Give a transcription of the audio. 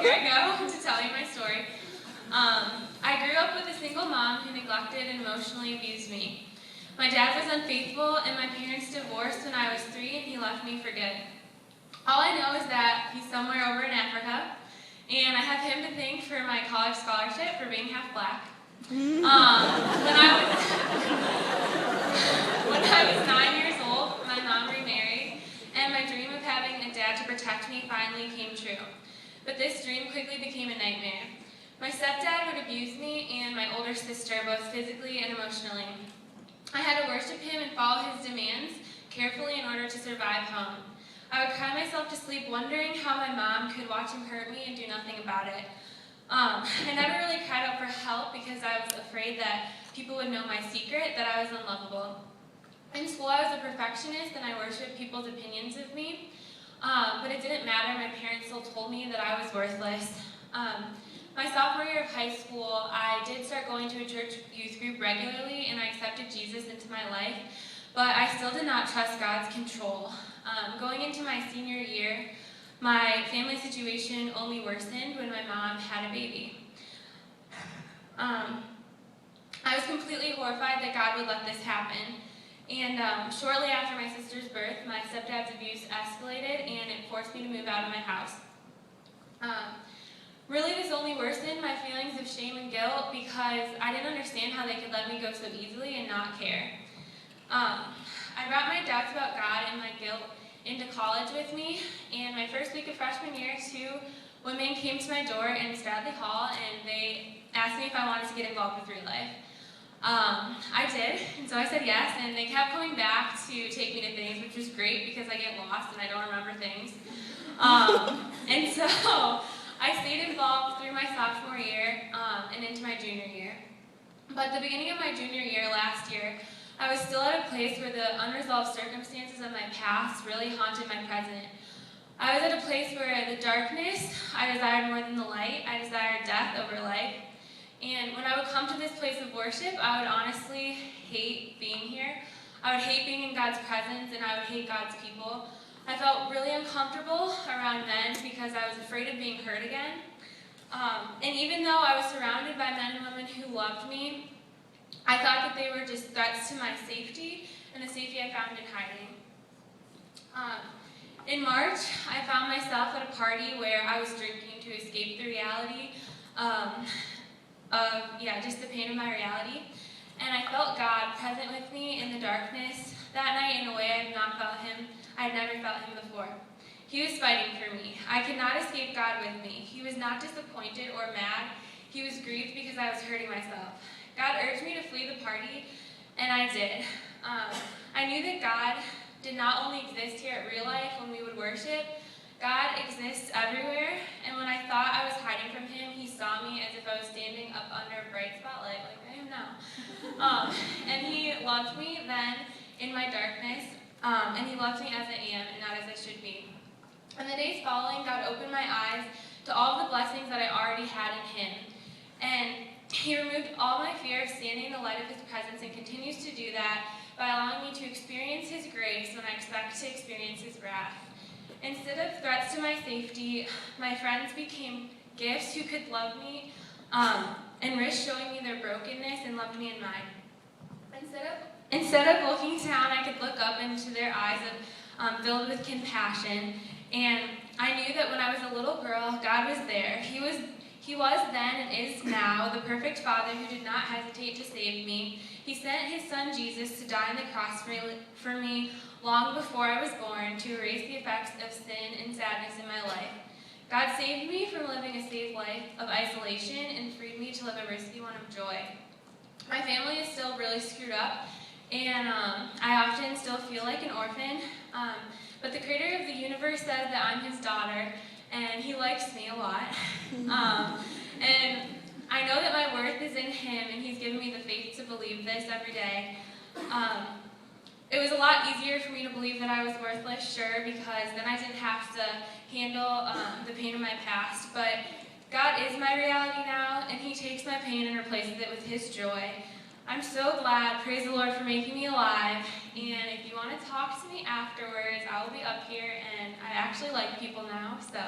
here I go to tell you my story. I grew up with a single mom who neglected and emotionally abused me. My dad was unfaithful, and my parents divorced when I was 3, and he left me for good. All I know is that he's somewhere over in Africa, and I have him to thank for my college scholarship for being half black. When I was 9 years old, my mom remarried, and my dream of having a dad to protect me finally came true. But this dream quickly became a nightmare. My stepdad would abuse me and my older sister, both physically and emotionally. I had to worship him and follow his demands carefully in order to survive home. I would cry myself to sleep wondering how my mom could watch him hurt me and do nothing about it. I never really cried out for help because I was afraid that people would know my secret, that I was unlovable. In school, I was a perfectionist and I worshipped people's opinions of me, but it didn't matter. My parents still told me that I was worthless. My sophomore year of high school, I did start going to a church youth group regularly, and I accepted Jesus into my life, but I still did not trust God's control. Going into my senior year, my family situation only worsened when my mom had a baby. I was completely horrified that God would let this happen. And shortly after my sister's birth, my stepdad's abuse escalated, and it forced me to move out of my house. Really, this only worsened my feelings of shame and guilt because I didn't understand how they could let me go so easily and not care. I brought my doubts about God and my guilt into college with me, and my first week of freshman year, 2 women came to my door in Stradley Hall, and they asked me if I wanted to get involved with Real Life. I did, and so I said yes, and they kept coming back to take me to things, which was great because I get lost and I don't remember things. And so I stayed involved through my sophomore year and into my junior year. But at the beginning of my junior year last year, I was still at a place where the unresolved circumstances of my past really haunted my present. I was at a place where the darkness I desired more than the light. I desired death over life. And when I would come to this place of worship, I would honestly hate being here. I would hate being in God's presence, and I would hate God's people. I felt really uncomfortable around men because I was afraid of being hurt again. And even though I was surrounded by men and women who loved me, I thought that they were just threats to my safety and the safety I found in hiding. In March, I found myself at a party where I was drinking to escape the reality just the pain of my reality. And I felt God present with me in the darkness that night in a way I had never felt him before. He was fighting for me. I could not escape God with me. He was not disappointed or mad. He was grieved because I was hurting myself. God urged me to flee the party, and I did. I knew that God did not only exist here at Real Life when we would worship. God exists everywhere, and when I thought I was hiding from him, he saw me as if I was standing up under a bright spotlight like I am now. And he loved me then in my darkness, and he loved me as I am and not as I should be. In the days following, God opened my eyes to all the blessings that I already had in him. And he removed all my fear of standing in the light of his presence and continues to do that by allowing me to experience his grace when I expect to experience his wrath. Instead of threats to my safety, my friends became gifts who could love me and risk showing me their brokenness and loved me in mine. Instead of looking down, I could look up into their eyes filled with compassion. And I knew that when I was a little girl, God was there. He was then and is now the perfect Father who did not hesitate to save me. He sent his son Jesus to die on the cross for me long before I was born to erase the effects of sin and sadness in my life. God saved me from living a safe life of isolation and freed me to live a risky one of joy. My family is still really screwed up, and I often still feel like an orphan, but the creator of the universe says that I'm his daughter, and he likes me a lot. And I know that my worth is in him, and he's given me the faith to believe this every day. It was a lot easier for me to believe that I was worthless, sure, because then I didn't have to handle the pain of my past. But God is my reality now, and he takes my pain and replaces it with his joy. I'm so glad, praise the Lord, for making me alive. And if you want to talk to me afterwards, I will be up here, and I actually like people now, so.